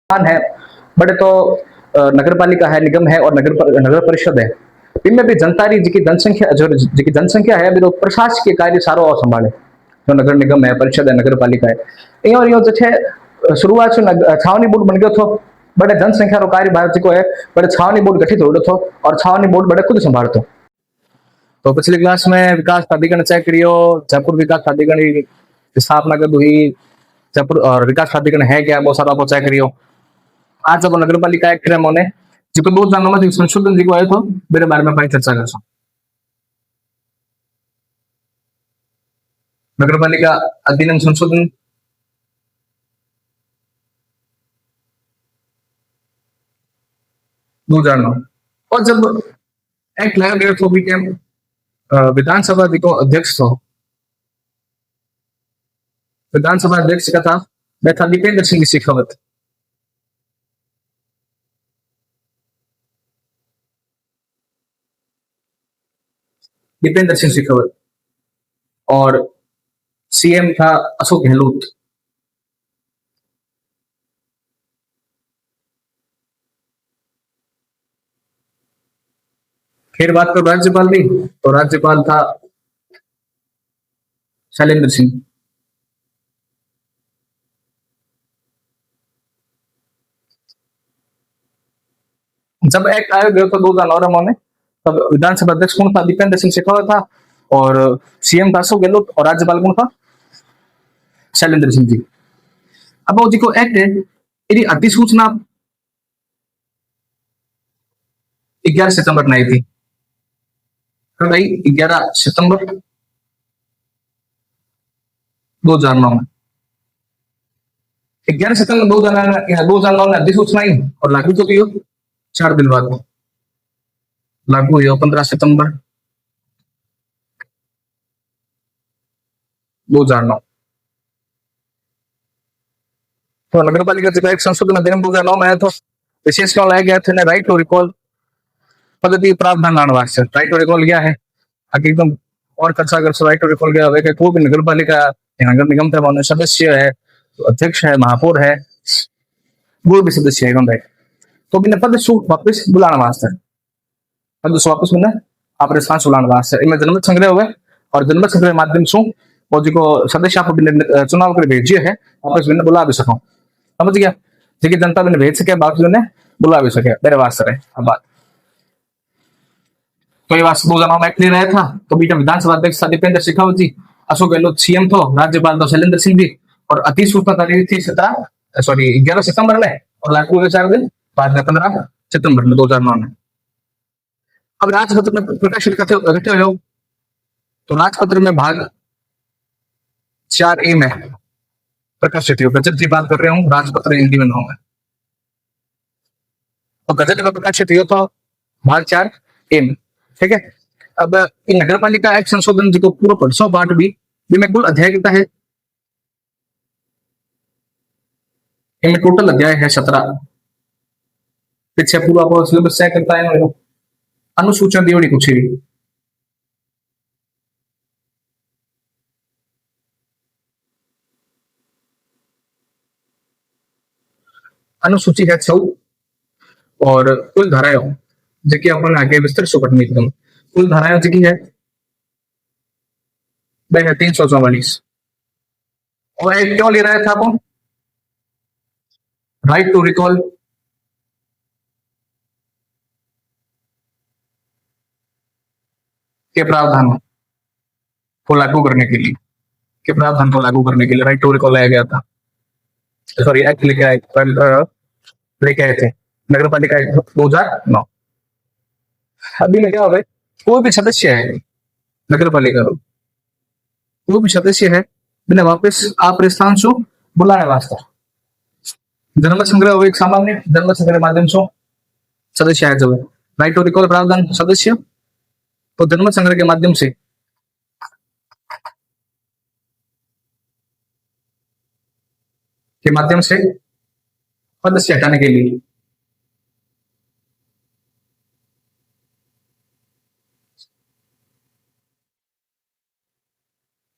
है, बड़े तो नगर पालिका है, निगम है और नगर परिषद है। इनमें भी जनता री जी जनसंख्या जो जी जनसंख्या है अभी तो प्रशासकीय कार्य सारो और संभाले, जो नगर निगम है, परिषद है, नगर पालिका है। यो जो है शुरुआत से छावनी बोर्ड बन गयो थो, बड़े जनसंख्या रो कार्यभार जो है बड़े छावनी बोर्ड गठित हो थो और छावनी बोर्ड बड़े खुद संभालतो। तो पिछली क्लास में विकास प्राधिकरण चेक करियो, जयपुर विकास प्राधिकरण की स्थापना कब हुई, जयपुर और विकास प्राधिकरण है क्या, बहुत सारा चेक करियो। आज अब नगर पालिका एक्ट मोने जो दो जानों में संशोधन जो आयो तो मेरे बारे में चर्चा कर नगर पालिका अधिनियम संशोधन दो जानना। और जब एक्ट लाया गया तो भी क्या विधानसभा को अध्यक्ष था, विधानसभा अध्यक्ष का था मैं था दीपेंद्र सिंह शेखावत। दीपेंद्र सिंह शेखावत और सीएम था अशोक गहलोत। फिर बात करो राज्यपाल की, तो राज्यपाल था शैलेंद्र सिंह। जब एक्ट आया गया तो 2009 में, तब विधानसभा अध्यक्ष कौन था? दीपेंद्र सिंह शेखावत था और सीएम था अशोक गहलोत और राज्यपाल कौन था? शैलेंद्र सिंह जी। अब वो जी को एक्ट है यदि अधिसूचना 11 सितंबर को आई थी, तो भाई 11 सितंबर 2009 में, 11 सितंबर 2009 में अधिसूचना आई और लागू तो किया 4 दिन बाद लागू हुआ 15 सितंबर 2009। तो नगर पालिका का एक संशोधन अधिनियम 2009 में आया तो विशेष क्यों लाया गया था? राइट टू रिकॉल पद्धति प्रावधान लाने वास्ते। राइट टू रिकॉल क्या है? आगे एकदम और कच्चा अगर राइट टू रिकॉल गया है कोई भी नगर पालिका नगर निगम थे सदस्य है, अध्यक्ष है, महापौर है, वो भी सदस्य है, तो बिना पद वापस बुलाने वास्ते, पद वापस मैंने आप रिस्पांस बुलाने वास्ते इनमें जनमत संग्रह हुए और जनमत संग्रह माध्यम से और जो सदस्य आप चुनाव कर भेजिए है वापस मैंने बुला भी सको। समझ गया? जी जनता मैंने भेज सके वापस मैंने बुला भी सके मेरे वास्ते रहे। अब बात तो ये बात 2009 में एक्ट ले रहा था तो बीटा विधानसभा अध्यक्ष दीपेंद्र शेखावत जी, अशोक गहलोत सीएम थो, राज्यपाल तो शैलेंद्र सिंह जी और अधिसूचना तारीख थी 11 सितंबर में और लागू हुए 4 दिन बाद में 15 सितंबर में 2009 में। अब राजपत्र में प्रकाशित करते हो तो राजपत्र में भाग 4A में प्रकाशित हो, गजट की बात कर रहे हूँ, राजपत्र हिंदी में होगा तो गजट में प्रकाशित हो तो भाग 4A में। ठीक है। अब नगर पालिका एक्ट संशोधन जी को पूरा 100 पार्ट भी में कुल अध्याय कितना है? इनमें टोटल अध्याय है 17। पीछे पूरा आपको सिलेबस चेक करता है, अनुसूचना दी कुछ भी अनुसूची है 14 और कुल धाराएं जो अपन आगे विस्तृत से पढ़नी एकदम कुल धाराएं जी है 344 और एक क्यों ले रहा था अपन? राइट टू रिकॉल के प्रावधान को लागू करने के लिए, के प्रावधान को लागू करने के लिए राइट टू रिकॉल लाया गया था। सॉरी एक्ट लेके आए थे नगर पालिका 2009। अभी में क्या हो गए, कोई भी सदस्य है नगर पालिका कोई भी सदस्य है बिना वापस आप स्थान से बुलाने वास्ते जनमत संग्रह हो, एक सामान्य जनमत संग्रह माध्यम से सदस्य है जब राइट टू रिकॉल प्रावधान सदस्य तो जनमत संग्रह के माध्यम से पद से हटाने के लिए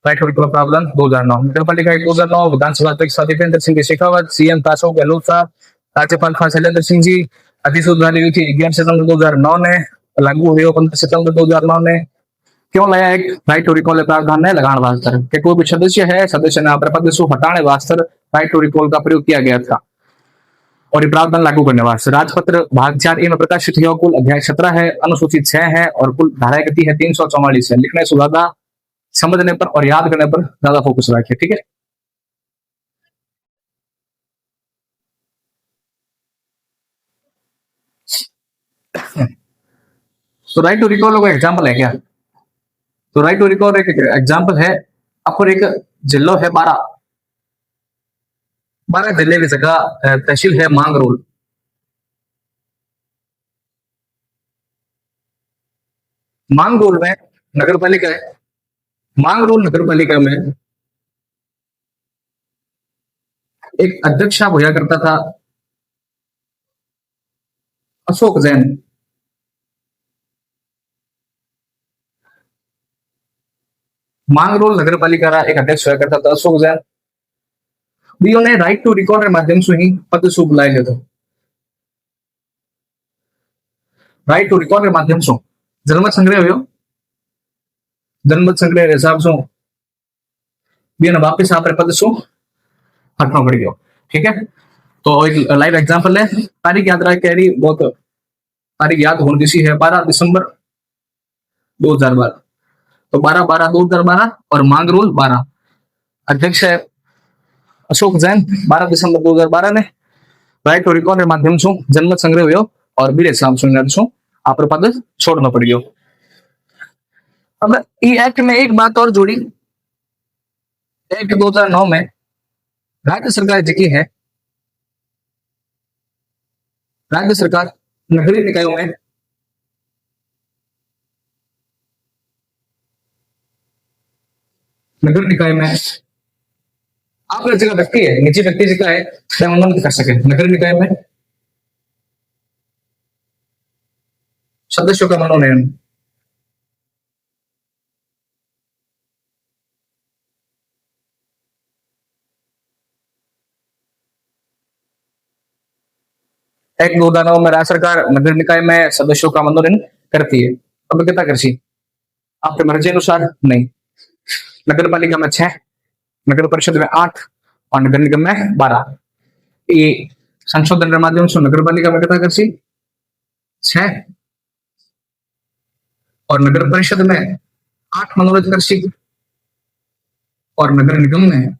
राइट टू रिकॉल प्रावधान 2009 नगर पालिका 2009 विधानसभा अध्यक्ष दीपेंद्र सिंह शेखावत, सीएम अशोक गहलोत था, राज्यपाल खान शैलेंद्र सिंह जी अधिसूचना ली थी 11 सितंबर 2009 ने, लागू हुई 15 सितंबर 2009 ने। क्यों लाया एक राइट टू रिकॉल प्रावधान ने लगाने वास्ते कि कोई भी सदस्य है, सदस्य ने अपने पद से हटाने वास्ते राइट टू रिकॉल का प्रयोग किया गया था और ये प्रावधान लागू करने वास्ते। राजपत्र भाग 4 में प्रकाशित हुआ। कुल अध्याय 17 है, अनुसूचित 6 है और कुल धाराएं कितनी है 344 है। लिखने से ज्यादा समझने पर और याद करने पर ज्यादा फोकस रखिए, ठीक है। तो राइट टू रिकॉल का एग्जाम्पल है क्या? तो राइट टू रिकॉल एक एग्जाम्पल है। आपको एक जिलो है 12, 12 जिले की जगह तहसील है मांगरोल। मांगरोल में नगर पालिका है। मांगरोल नगर पालिका में एक अध्यक्ष हुआ करता था अशोक जैन। मांगरोल नगर पालिका का एक अध्यक्ष हुआ करता था अशोक जैन। भी उन्हें राइट टू रिकॉल के माध्यम से ही पद से बुलाए गए थे। राइट टू रिकॉल के माध्यम से जनमत संग्रह हुयो। जनमत संग्रह के हिसाब से भी वापिस आप पद से हटना पड़ गयो, ठीक है। तो एक लाइव एग्जांपल है। तारीख याद रख कह रही बहुत तारीख याद होने सी है 12 दिसंबर 2012। तो 12/12/2012 और मांगरोल 12। अध्यक्ष है अशोक जैन। 12 दिसंबर 2012 ने राइट टू रिकॉल के माध्यम से जनमत संग्रह हुयो और बीरे शाम से आप पद छोड़ना पड़ गयो। अब ये एक्ट में एक बात और जोड़ी। एक्ट 2009 में राज्य सरकार जी है, राज्य सरकार नगरीय निकायों में नगर निकाय में आप जगह व्यक्ति है, निजी व्यक्ति जगह है मनोनीत कर सके। नगर निकाय में सदस्यों का मनोनयन एक 2009 में राज्य सरकार नगर निकाय में सदस्यों का मनोनयन करती है। अब कितना करसी आपके मर्जी अनुसार नहीं। नगर पालिका में 6, नगर परिषद में 8 और नगर निगम में 12। ये संशोधन के माध्यम से नगर पालिका में कितना करसी 6 और नगर परिषद में 8 मनोनीत करसी और नगर निगम में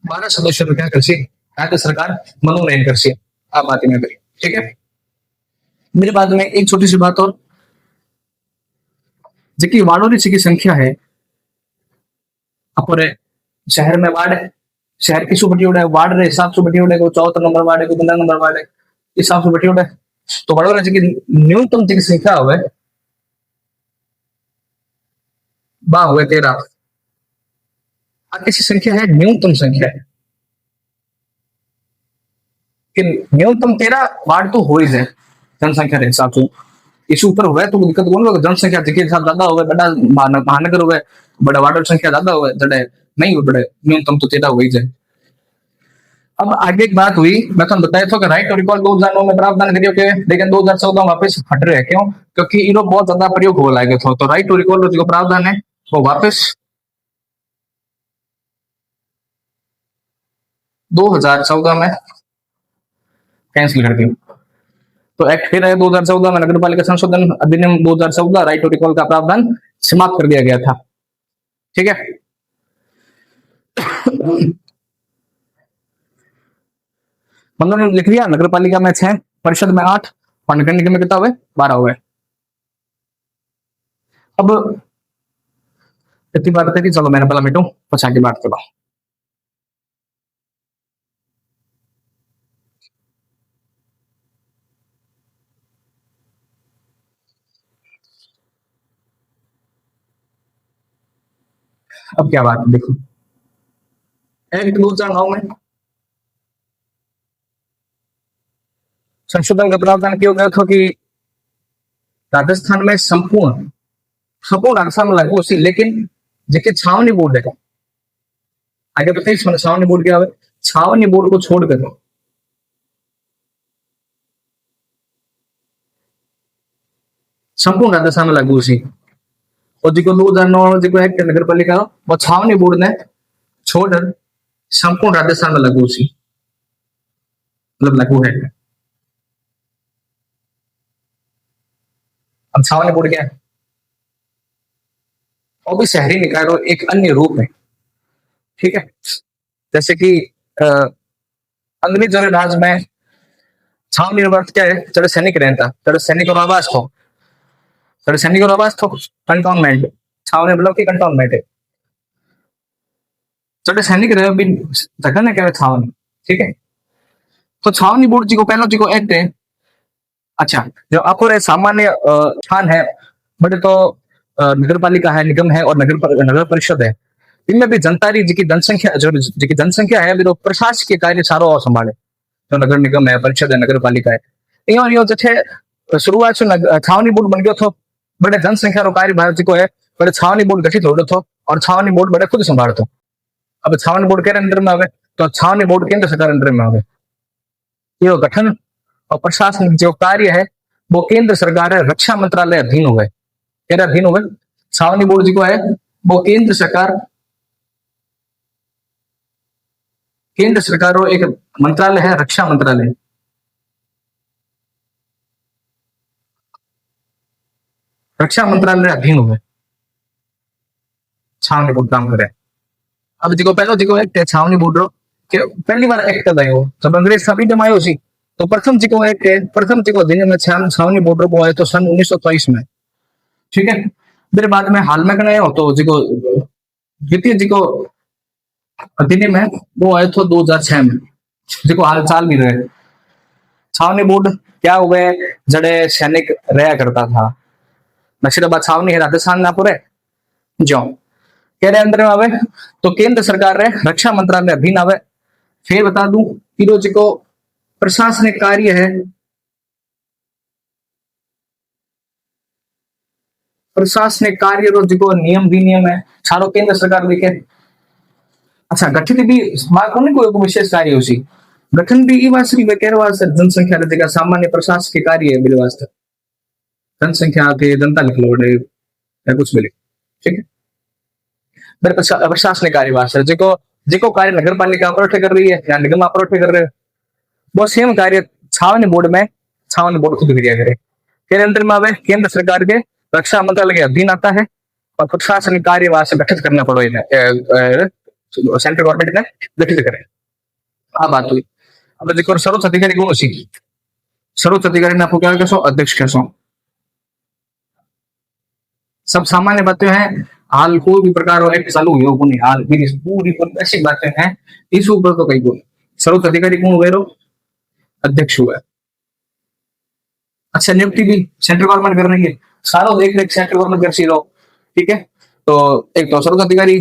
12 सदस्यों में क्या करसी राज्य सरकार मनोनयन करसी। आप बात में करी, ठीक है। मेरे बाद में एक छोटी सी बात और, जिसकी वार्डों की संख्या है अपने शहर में वार्ड है, शहर की बटी उड़ा है वार्ड रे हिसाब से बटी उड़े को 14 नंबर वार्ड है को 15 नंबर वार्ड है हिसाब से बटी उड़े। तो वडोदरा जी न्यूनतम जी संख्या हुए बा हुए 13। ऐसी संख्या है, न्यूनतम संख्या है कि न्यूनतम 13 वार्ड तो हो ही जाए जनसंख्या के हिसाब से। इस ऊपर हुआ तो दिक्कत कौन होगा, जनसंख्या के हिसाब ज्यादा हो बड़ा महानगर हो बड़ा वार्ड संख्या ज्यादा हो जड़े नहीं हो बड़े न्यूनतम तो 13 हो ही जाए। अब आगे एक बात हुई, मैं तुम बताया था कि राइट टू रिकॉल 2009 में प्रावधान करियो के, लेकिन 2014 वापस हट रहे क्यों? क्योंकि इनो बहुत ज्यादा प्रयोग हो लगे तो राइट टू रिकॉल जो प्रावधान है वो वापस 2014 में कैंसिल कर दिया। तो एक्ट फिर है 2014 में नगर पालिका संशोधन अधिनियम 2014 राइट टू रिकॉल का प्रावधान समाप्त कर दिया गया था, ठीक है। मतलब लिख लिया नगर पालिका में 6, परिषद में 8 और नगर निगम में कितना हुए 12 हुए। अब इतनी बात करी, चलो मैंने पहला मिटू पछा की बात करो। अब क्या बात है देखो, एक्ट 2009 में संशोधन का प्रावधान किया गया था कि राजस्थान में संपूर्ण संपूर्ण आसाम लागू उसी, लेकिन जेके छावनी बोर्ड है आगे बताइए छावनी बोर्ड क्या है। छावनी बोर्ड को छोड़कर संपूर्ण राजस्थान में लागू सी। और जो 2009 जो है नगर पालिका वो छावनी बोर्ड ने छोड़कर संपूर्ण राजस्थान में लागू सी, मतलब लागू है। अब छावनी बोर्ड क्या है? वो भी शहरी निकाय का एक अन्य रूप है, ठीक है। जैसे कि अंग्रेज राज में छावनी अर्थ क्या है? जड़े सैनिक रहता, जड़े सैनिक और आवास थो, जड़े सैनिक और आवास थो कंटोनमेंट। छावनी मतलब की कंटोनमेंट है, जड़े सैनिक रहे भी जगह ने कहवे छावनी, ठीक है। तो छावनी बोर्ड जी को पहलो जी को एक्ट है। अच्छा, जो आपको सामान्य स्थान है बड़े तो नगर पालिका है, निगम है और नगर परिषद है। इनमें भी जनता री जी जनसंख्या जो जी जनसंख्या है तो प्रशासकीय कार्य सारो संभाले, जो नगर निगम है, परिषद है, नगर पालिका है। यो यो जे शुरुआत से छावनी बोर्ड बन गयो थो, बड़े जनसंख्या रो कार्य भारत को है, बड़े छावनी बोर्ड गठित हो थो और छावनी बोर्ड बड़े खुद संभालतो। अब छावनी बोर्ड के अंदर में आवे तो छावनी बोर्ड केंद्र सरकार अंदर में आवे। ये गठन और प्रशासन जो कार्य है वो केंद्र सरकार है, रक्षा मंत्रालय अधीन हुए, केरा अधीन हुए। छावनी बोर्ड जी को है वो केंद्र सरकार रो एक मंत्रालय है, रक्षा मंत्रालय। रक्षा मंत्रालय अधीन हुए छावनी बोर्ड काम करे। अब जो पहलो जो एक्ट है छावनी बोर्ड रो के पहली बार एक्ट कदायो जब अंग्रेज सभी जमायो सी, तो प्रथम जी को एक्ट है, प्रथम जी को अधिनियम में छावनी बोर्ड रो है तो सन 1923 में, ठीक है। फिर बाद में हाल में कने हो तो जो द्वितीय जी को अधिनियम है वो आयो तो 2006 में, जो हाल चाल भी रहे। छावनी बोर्ड क्या हुए? जड़े सैनिक रहा करता था नशीराबाद छावनी है राजस्थान ना पूरे जो केरे अंदर में आवे तो केंद्र सरकार रे रक्षा मंत्रालय अधीन आवे। फिर बता दूं जी को प्रशासनिक कार्य है, प्रशासनिक कार्य रो जो नियम विनियम है सारो केंद्र सरकार देखे। अच्छा, गठित भी मां कोने कोई विशेष कार्य होसी, गठन भी ई वास्ते वे केर वास्ते जनसंख्या रे जगह सामान्य प्रशासनिक कार्य है बिल वास्ते, जनसंख्या के जनता लिख लो या कुछ भी, ठीक है। फिर प्रशासनिक कार्य वास्ते जो कार्य नगर पालिका अपरोठे कर रही है या निगम अपरोठे कर रहे हैं वो सेम कार्य छावनी बोर्ड में छावनी बोर्ड खुद क्रिया करे। के अंदर में आवे केंद्र सरकार के रक्षा मंत्रालय के अधीन आता है और प्रशासनिक कार्य वास्ते गठित करना पड़ो सेंट्रल गवर्नमेंट ने गठित करे। आ बात हुई। अब देखो सर्वोच्च अधिकारी कौन सी? सर्वोच्च अधिकारी ने आपको क्या कहसो? अध्यक्ष कहसो। सब सामान्य बातें हैं, हाल कोई भी प्रकार एक्ट चालू हुई को नहीं, हाल मेरी पूरी ऐसी बातें हैं इस ऊपर तो कहीं को सर्वोच्च अधिकारी कौन हुए? अध्यक्ष हुआ। अच्छा, नियुक्ति भी सेंट्रल गवर्नमेंट कर रही है, सारो देख रेख सेंट्रल गवर्नमेंट कर सी लो, ठीक है। तो एक तो सर्वोच्च अधिकारी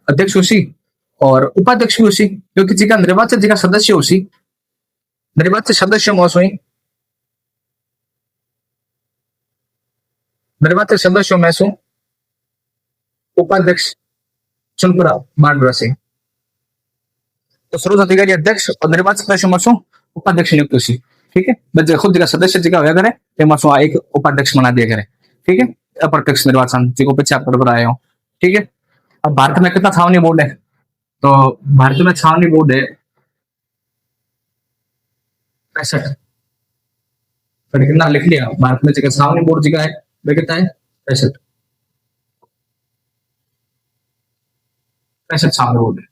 अध्यक्ष उसी और उपाध्यक्ष भी उसी, क्योंकि जी का निर्वाचित जी का सदस्य उसी निर्वाचित सदस्य में निर्वाचित सदस्यों में सु उपाध्यक्ष चुनपुरा मांडरा से। तो सर्वोच्च अधिकारी अध्यक्ष और निर्वाचित सदस्यों में सु उपाध्यक्ष नियुक्त उसी, ठीक है। बस खुद जगह सदस्य जी का होया करे तो एक उपाध्यक्ष बना दिया करे, ठीक है। अप्रत्यक्ष निर्वाचन जी को पीछे पर आए हो, ठीक है। अब भारत में कितना छावनी बोर्ड है? तो भारत में छावनी बोर्ड है 65। कितना लिख लिया? भारत में जगह छावनी बोर्ड जी का है वे कितना है? 65 छावनी बोर्ड है।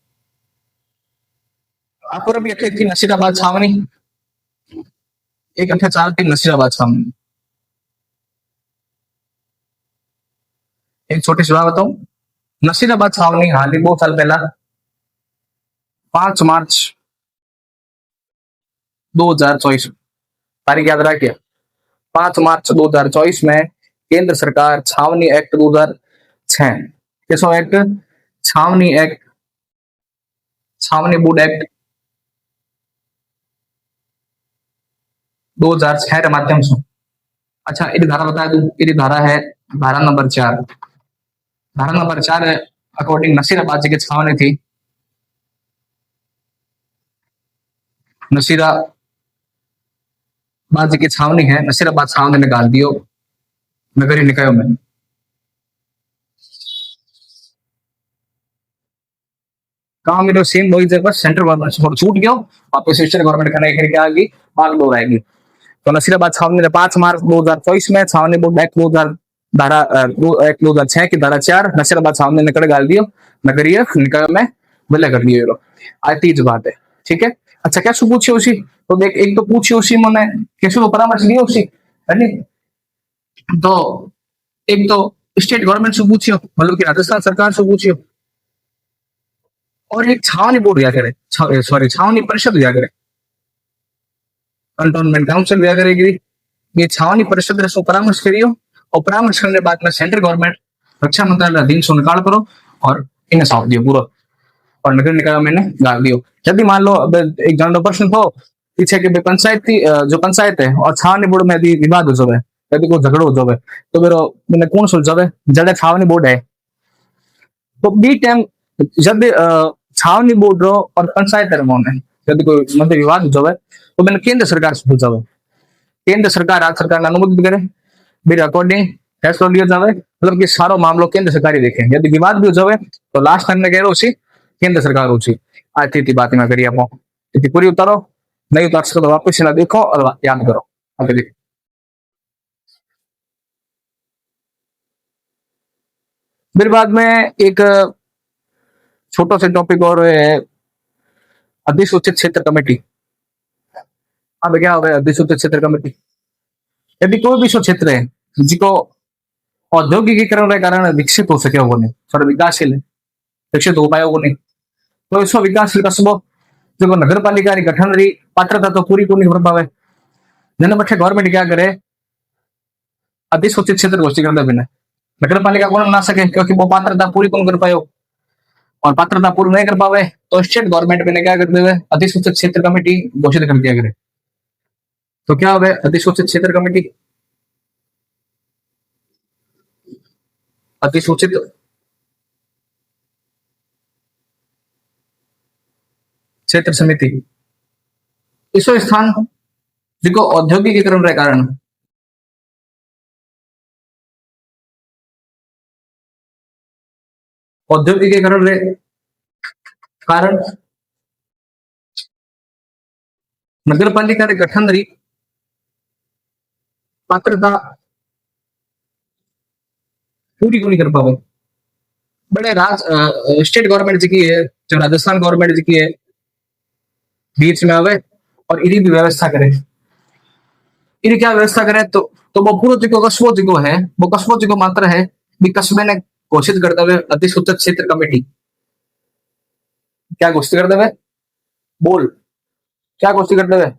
आपको भी अठे थी नसीराबाद छावनी, एक 4 थी नसीराबाद छावनी। एक छोटी सी बात बताऊं, नसीराबाद छावनी हाल ही बहुत साल पहला 5 मार्च 2024 तारीख याद रखिए, 5 मार्च 2024 में केंद्र सरकार छावनी एक्ट 2006 कैसो एक्ट? छावनी एक्ट, छावनी बोर्ड एक्ट 2006 के माध्यम से। अच्छा, ये धारा बता दूं, ये धारा है धारा नंबर 4। धारा नंबर 4 अकॉर्डिंग नसीराबाद जी की छावनी थी नसीराबाद की छावनी है, नसीराबाद छावनी निकाल दियो नगरीय निकायों में। काम मेरे सेम वही जगह सेंट्रल गवर्नमेंट से थोड़ा छूट गया, वापस स्टेट गवर्नमेंट खाने करके आ गई, भाग दौड़ आएगी। तो नसीराबाद छावनी ने 5 मार्च 2024 में छावनी बोर्ड एक्ट 2000 धारा एक्ट 2006 की धारा 4 नसीराबाद छावनी ने कर डाल दियो नगरीय निकाय में विलय कर दियो। आज तीज बात है, ठीक है। अच्छा क्या सु पूछे उसी तो देख, एक तो पूछे उसी मैंने कैसे तो परामर्श लिया उसी है नहीं, तो एक तो स्टेट गवर्नमेंट से पूछियो, मतलब कि राजस्थान सरकार से पूछियो, और एक छावनी बोर्ड दिया करे, सॉरी छावनी परिषद दिया करे, कंटोनमेंट काउंसिल दिया करेगी। ये छावनी परिषद ने सो परामर्श करियो, और परामर्श करने के बाद में सेंट्रल गवर्नमेंट रक्षा मंत्रालय अधीन सो निकाल करो और इन्हें सौंप दियो पूरा, और नगर निकाय मैंने डाल दियो। यदि मान लो अब एक जनरल प्रश्न हो पीछे के पंचायत थी, जो पंचायत है और छावनी बोर्ड में यदि विवाद हो जाए, यदि कोई झगड़ो हो जाए, तो फिर मैंने कौन सुलझावे, जड़े छावनी बोर्ड है। तो बी टाइम जब छावनी बोर्ड रो और पंचायत में यदि कोई मध्य विवाद हो जाए, तो मैंने केंद्र सरकार से पूछा, केंद्र सरकार राज्य सरकार ने अनुमोदित करे, मेरे अकॉर्डिंग फैसला लिया जाए, मतलब कि सारो मामलो केंद्र सरकार ही देखे। यदि विवाद भी हो जाए तो लास्ट टाइम कह रहा केंद्र सरकार होची। आज थी बात में करिए आप पूरी उतारो, नहीं उतार सको तो वापस ना देखो और याद करो। आगे देखो फिर बाद में एक छोटा सा टॉपिक और है, अधिसूचित क्षेत्र कमेटी। अब क्या हो गया अधिसूचित क्षेत्र कमेटी, यदि कोई भी सो क्षेत्र है जिको औद्योगिकीकरण के कारण विकसित हो सके वो नहीं, थोड़ा विकासशील है, विकसित हो पाए वो नहीं, तो इसको विकासशील कस्बो जो नगर पालिका गठन रही पात्रता तो पूरी को नहीं कर पावे, जन पक्षे गवर्नमेंट क्या करे अधिसूचित क्षेत्र घोषित कर दे बिना, नगर पालिका को बना सके क्योंकि वो पात्रता पूरी कौन कर पाए, और पात्रता पूरी नहीं कर पावे तो स्टेट गवर्नमेंट में क्या कर दे अधिसूचित क्षेत्र कमेटी घोषित कर दिया करे। तो क्या हो गया अधिसूचित क्षेत्र कमेटी, अधिसूचित क्षेत्र समिति इसो स्थान जिको औद्योगिकीकरण के कारण औद्योगिकीकरण के कारण नगर पालिका के गठन रही पात्रता पूरी को नहीं कर पावे, बड़े स्टेट गवर्नमेंट जी की है, जो राजस्थान गवर्नमेंट जी की है बीच में आवे और इरी भी व्यवस्था करे। इरी क्या व्यवस्था करे तो वो पूरा जो कस्बो जो है वो कस्बो जो मात्र है भी कस्बे ने घोषित करते हुए अधिसूचित क्षेत्र कमेटी क्या घोषित करते हुए बोल क्या घोषित करते हुए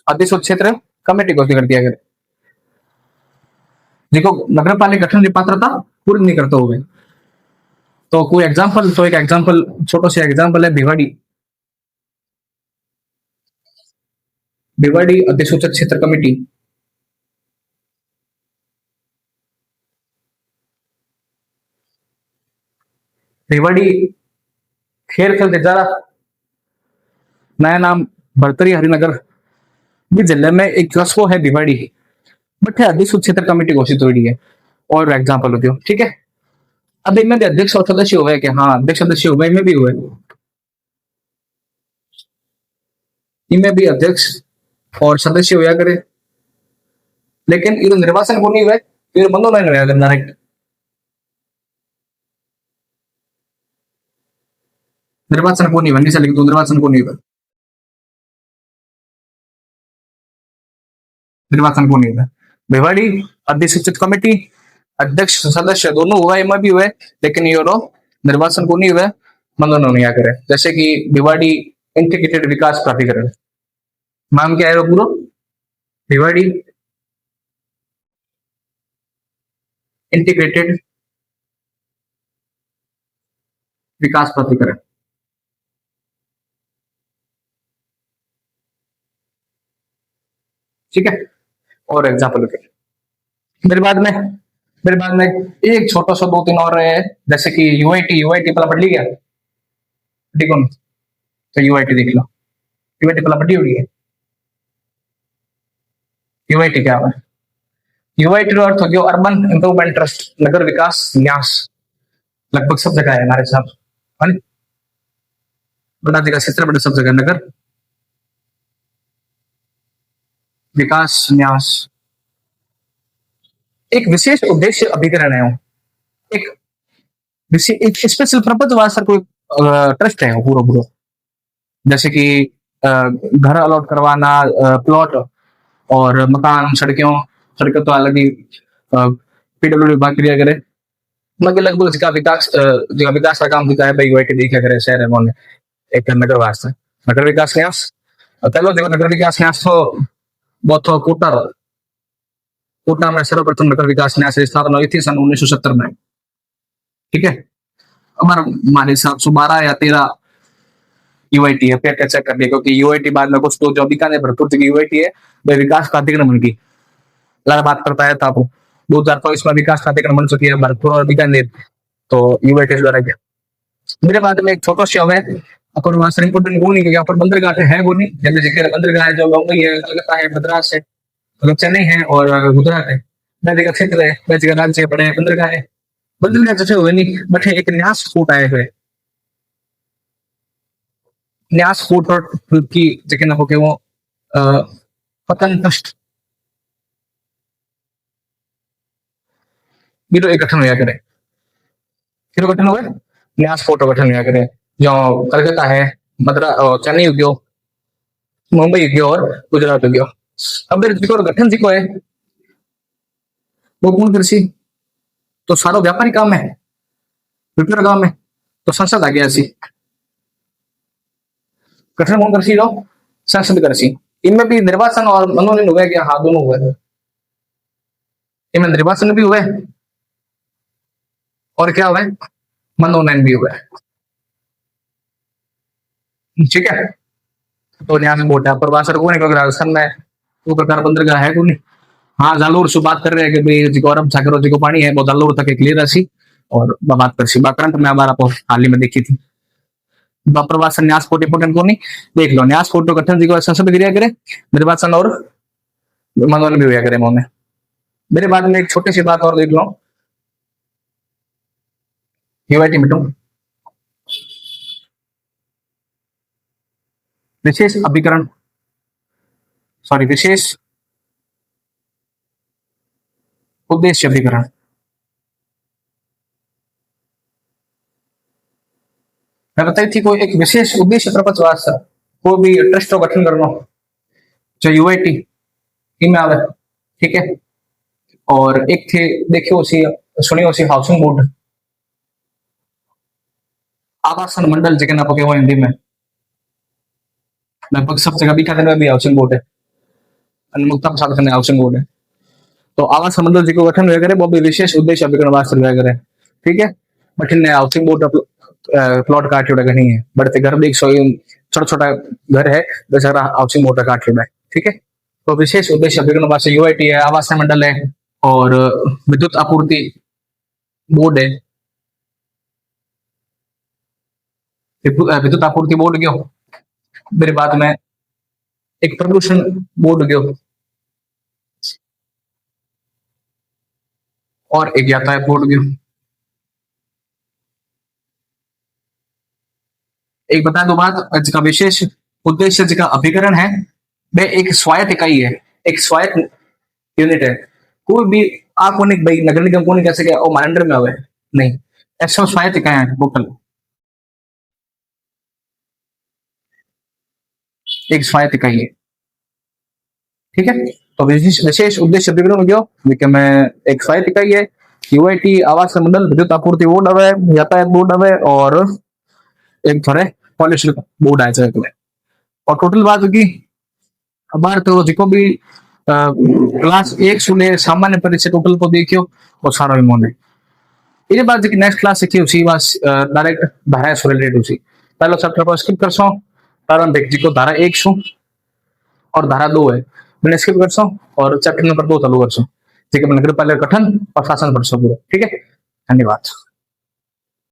अधिसूचित क्षेत्र कमेटी घोषित कर दिया गया, जिको नगर पालिका गठन की पात्रता पूरी नहीं करते हुए। तो कोई एग्जांपल, तो एक एग्जांपल छोटो सा एग्जांपल है भिवाड़ी, भिवाड़ी अधिसूचित क्षेत्र कमेटी। भिवाड़ी खेर खेल तेजारा नया नाम भरतरी हरिनगर जिले में एक कस्बो है भिवाड़ी, बट है अधिसूचित क्षेत्र कमेटी घोषित हुई है। और एग्जांपल होती हो, ठीक है। अब इनमें भी अध्यक्ष और सदस्य हुए कि हाँ अध्यक्ष सदस्य हुए, में भी हुए, इनमें भी अध्यक्ष और सदस्य हुआ करे, लेकिन ये निर्वाचन को नहीं हुए, ये बंदो नहीं हुआ डायरेक्ट निर्वाचन को नहीं हुआ, नीचे लिख दो निर्वाचन को नहीं हुआ, निर्वाचन को नहीं हुआ। भिवाड़ी अधिसूचित कमेटी अध्यक्ष सदस्य दोनों हुआ, इनमें भी हुए, लेकिन ये निर्वाचन को नहीं हुए, मंदन नहीं करे। जैसे कि भिवाड़ी इंटीग्रेटेड विकास प्राधिकरण, नाम क्या है पूरा भिवाड़ी इंटीग्रेटेड विकास प्राधिकरण, ठीक है। और एग्जाम्पल मेरे बाद में एक छोटा सा 2-3 और है, जैसे कि यूआईटी, यूआईटी पहला पढ़ ली क्या, ठीक है, तो यूआईटी देख लो, यूआईटी पहला पढ़ी हुई है। यूआईटी क्या है? यूआईटी रो अर्थ हो गयो अर्बन इम्प्रूवमेंट ट्रस्ट, नगर विकास न्यास। लगभग सब जगह है हमारे साथ, है ना? बड़ा जगह क्षेत्र, बड़े सब जगह नगर विकास न्यास। एक विशेष उद्देश्य अभिकरण है वो। एक एक स्पेशल पर्पज वास्ते कोई ट्रस्ट है वो पूरा पूरा। जैसे कि घर अलॉट करवाना, प्लॉट और मकान, सड़कें तो अलग ही पीडब्ल्यू विभाग क्रिया करे। मगर लगभग जिका विकास का काम दिखा है भाई यूआईटी देखा करे शहर है मोने एक नगर वास्ते। नगर विकास न्यास पहलो देखो, नगर विकास न्यास तो बहुत तो कोटा में सर्वप्रथम नगर विकास न्यास की स्थापना हुई थी सन 1970 में। ठीक है, हमारे हिसाब से 12 या 13 यूआईटी है, फिर चेक कर लिया क्योंकि यूआईटी बाद में कुछ तो जो बीकानेर भरतपुर की यूआईटी है वह विकास प्राधिकरण बन गई। लाल बात करता है था 2024 में विकास प्राधिकरण बन चुकी है भरतपुर और बीकानेर, तो यूआईटी द्वारा गया। मेरे बाद में एक छोटा सा है अपन वहां से इंपोर्टेंट को नहीं, यहाँ पर बंदरगाह है वो नहीं, जैसे जिक्र बंदरगाह है जो मुंबई है, कलकत्ता है, मद्रास है, मतलब चेन्नई है और गुजरात है। वह जगह क्षेत्र है, वह जगह राज्य बड़े बंदरगाह है। बंदरगाह जैसे हुए नहीं बट एक न्यास फूट आए हुए, न्यास फूट की जगह ना होके वो पतन ट्रस्ट बीरो एक गठन हुआ करे, फिर गठन हुए न्यास फोटो गठन हुआ करे जो कलकत्ता है, मद्रास, चेन्नई हो गयो, मुंबई हो गयो और गुजरात हो गयो। अब जो गठन जी को है वो पूर्ण कृषि तो सारो व्यापारी काम है, विपरीत काम है, तो संसद आ गया सी गठन कौन कृषि लो संसद कृषि। इनमें भी निर्वाचन और मनोनयन हुए क्या? हाँ दोनों हुए, इनमें निर्वाचन भी हुए और क्या हुए मनोनयन भी हुए। ठीक है, तो न्यास बोट है प्रवासर को नहीं, राजस्थान में वो प्रकार बंदरगाह है को नहीं। हाँ जालोर से बात कर रहे हैं कि भाई जी अरब सागर जी को पानी है वो जालोर तक क्लियर है और बात कर सी करंट में हमारा हाल ही में देखी थी। प्रवासन न्यास फोटो इंपोर्टेंट को नहीं, देख लो न्यास फोटो गठन जी को संसद क्रिया करे, निर्वाचन और मनोनयन भी हुआ करे मोने। मेरे बाद में एक छोटी सी बात और देख लो, यूआईटी मिटू विशेष अभिकरण, सॉरी विशेष उद्देश्य अभिकरण। मैं बताई थी कोई एक विशेष उद्देश्य प्रपंच वास्ते कोई भी ट्रस्ट का गठन करना जो यूआईटी इनमें आवे। ठीक है, और एक थे देखियो उसी सुनियो उसी हाउसिंग बोर्ड, आवासन मंडल जगह ना पके वो हिंदी में लगभग सब जगह बीकानेर में भी हाउसिंग बोर्ड है, मुक्ता प्रसाद खन्ना हाउसिंग बोर्ड है। तो आवास मंडल जी को गठन हुआ करे वो भी विशेष उद्देश्य अभिकरण वास्ते हुआ करे। ठीक है, बट इनने हाउसिंग बोर्ड प्लॉट काट जोड़ा नहीं है, बढ़ते घर भी छोटा छोटा घर है बेचारा हाउसिंग बोर्ड काट लेना है। ठीक है, तो विशेष उद्देश्य अभिकरण वास्ते यूआईटी है, आवास मंडल है और विद्युत आपूर्ति बोर्ड है, विद्युत आपूर्ति बोर्ड गयो। मेरे बाद में एक प्रदूषण बोर्ड गयो और एक यातायात बोर्ड गयो। एक बता दो बात, जिसका विशेष उद्देश्य जिसका अभिकरण है वह एक स्वायत्त इकाई है, एक स्वायत्त यूनिट है। कोई भी आप भाई नगर निगम को नहीं कह सके और अंडर में आवे नहीं, ऐसा स्वायत्त इकाई है टोटल, एक स्वायत्त इकाई है। ठीक है, तो विशेष उद्देश्य अभिकरण हो गया में एक स्वायत्त इकाई है, यूआईटी आवास मंडल, विद्युत आपूर्ति बोर्ड आवे, यातायात बोर्ड आवे और एक थोड़े पॉल्यूशन बोर्ड आए चाहिए। और टोटल बात होगी हमारे तो जिको भी क्लास 1 सुने सामान्य परीक्षा टोटल को देखियो वो सारा इमोने ये बात की नेक्स्ट क्लास सीखी उसी बस डायरेक्ट धारा से रिलेटेड उसी पहला चैप्टर पर स्किप करसो प्रारंभिक जिको धारा 1 सु और धारा 2 है मैंने स्किप करसो और चैप्टर नंबर 2 चालू करसो ठीक है, नगर पालिका गठन और शासन पढ़सो पूरा। ठीक है, धन्यवाद।